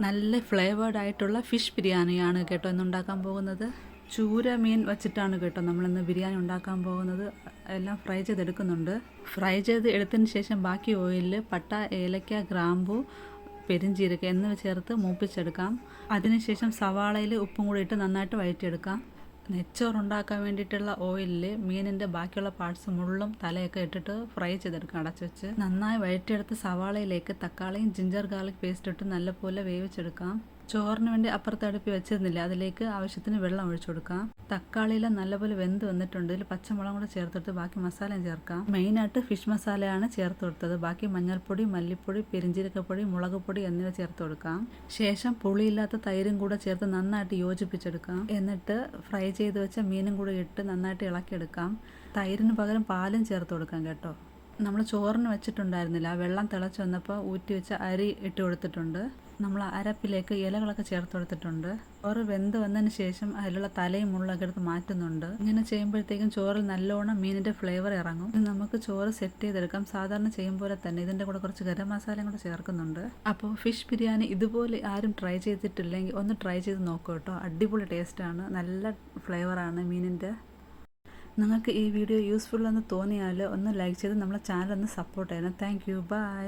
നല്ല ഫ്ലേവേർഡ് ആയിട്ടുള്ള ഫിഷ് ബിരിയാണിയാണ് കേട്ടോ ഇന്ന് ഉണ്ടാക്കാൻ പോകുന്നത്. ചൂര മീൻ വച്ചിട്ടാണ് കേട്ടോ നമ്മളിന്ന് ബിരിയാണി ഉണ്ടാക്കാൻ പോകുന്നത്. എല്ലാം ഫ്രൈ ചെയ്തെടുക്കുന്നുണ്ട്. ഫ്രൈ ചെയ്ത് എടുത്തതിന് ശേഷം ബാക്കി ഓയിലിൽ പട്ട, ഏലക്ക, ഗ്രാമ്പു, പെരിഞ്ചീരകം എന്നിവ ചേർത്ത് മൂപ്പിച്ചെടുക്കാം. അതിനുശേഷം സവാളയിൽ ഉപ്പും കൂടി ഇട്ട് നന്നായിട്ട് വഴറ്റിയെടുക്കാം. നെച്ചോറ് ഉണ്ടാക്കാൻ വേണ്ടിയിട്ടുള്ള ഓയിലിൽ മീനിൻ്റെ ബാക്കിയുള്ള പാർട്സ് മുള്ളും തലയൊക്കെ ഇട്ടിട്ട് ഫ്രൈ ചെയ്തെടുക്കാം അടച്ചു വെച്ച്. നന്നായി വഴറ്റിയെടുത്ത് സവാളയിലേക്ക് തക്കാളിയും ജിഞ്ചർ ഗാർലിക് പേസ്റ്റ് ഇട്ട് നല്ലപോലെ വേവിച്ചെടുക്കാം. ചോറിന് വേണ്ടി അപ്പുറത്ത് അടുപ്പി വെച്ചിരുന്നില്ല, അതിലേക്ക് ആവശ്യത്തിന് വെള്ളം ഒഴിച്ചു കൊടുക്കാം. തക്കാളിയെല്ലാം നല്ലപോലെ വെന്ത് വന്നിട്ടുണ്ട്. ഇതിൽ പച്ചമുളകും കൂടെ ചേർത്തെടുത്ത് ബാക്കി മസാലയും ചേർക്കാം. മെയിനായിട്ട് ഫിഷ് മസാലയാണ് ചേർത്ത് കൊടുത്തത്. ബാക്കി മഞ്ഞൾപ്പൊടി, മല്ലിപ്പൊടി, പെരിഞ്ചീരകപ്പൊടി, മുളക് പൊടി എന്നിവ ചേർത്ത് കൊടുക്കാം. ശേഷം പുളിയില്ലാത്ത തൈരും കൂടെ ചേർത്ത് നന്നായിട്ട് യോജിപ്പിച്ചെടുക്കാം. എന്നിട്ട് ഫ്രൈ ചെയ്ത് വെച്ച മീനും കൂടെ ഇട്ട് നന്നായിട്ട് ഇളക്കിയെടുക്കാം. തൈരിന് പകരം പാലും ചേർത്ത് കൊടുക്കാം കേട്ടോ. നമ്മൾ ചോറിന് വെച്ചിട്ടുണ്ടായിരുന്നില്ല, ആ വെള്ളം തിളച്ച് വന്നപ്പോൾ ഊറ്റി വെച്ച അരി ഇട്ട് കൊടുത്തിട്ടുണ്ട്. നമ്മൾ അരപ്പിലേക്ക് ഇലകളൊക്കെ ചേർത്ത് കൊടുത്തിട്ടുണ്ട്. ചോറ് വെന്ത് വന്നതിന് ശേഷം അതിലുള്ള തലയും മുള്ളൊക്കെ എടുത്ത് മാറ്റുന്നുണ്ട്. ഇങ്ങനെ ചെയ്യുമ്പോഴത്തേക്കും ചോറിൽ നല്ലോണം മീനിൻ്റെ ഫ്ലേവർ ഇറങ്ങും. ഇത് നമുക്ക് ചോറ് സെറ്റ് ചെയ്തെടുക്കാം സാധാരണ ചെയ്യും പോലെ തന്നെ. ഇതിൻ്റെ കൂടെ കുറച്ച് ഗരം മസാലയും കൂടെ ചേർക്കുന്നുണ്ട്. അപ്പോൾ ഫിഷ് ബിരിയാണി ഇതുപോലെ ആരും ട്രൈ ചെയ്തിട്ടില്ലെങ്കിൽ ഒന്ന് ട്രൈ ചെയ്ത് നോക്കൂ കേട്ടോ. അടിപൊളി ടേസ്റ്റാണ്, നല്ല ഫ്ലേവറാണ് മീനിൻ്റെ. നിങ്ങൾക്ക് ഈ വീഡിയോ യൂസ്ഫുൾ എന്ന് തോന്നിയാൽ ഒന്ന് ലൈക്ക് ചെയ്ത് നമ്മളെ ചാനൽ ഒന്ന് സപ്പോർട്ട് ചെയ്യണം. Thank you, by.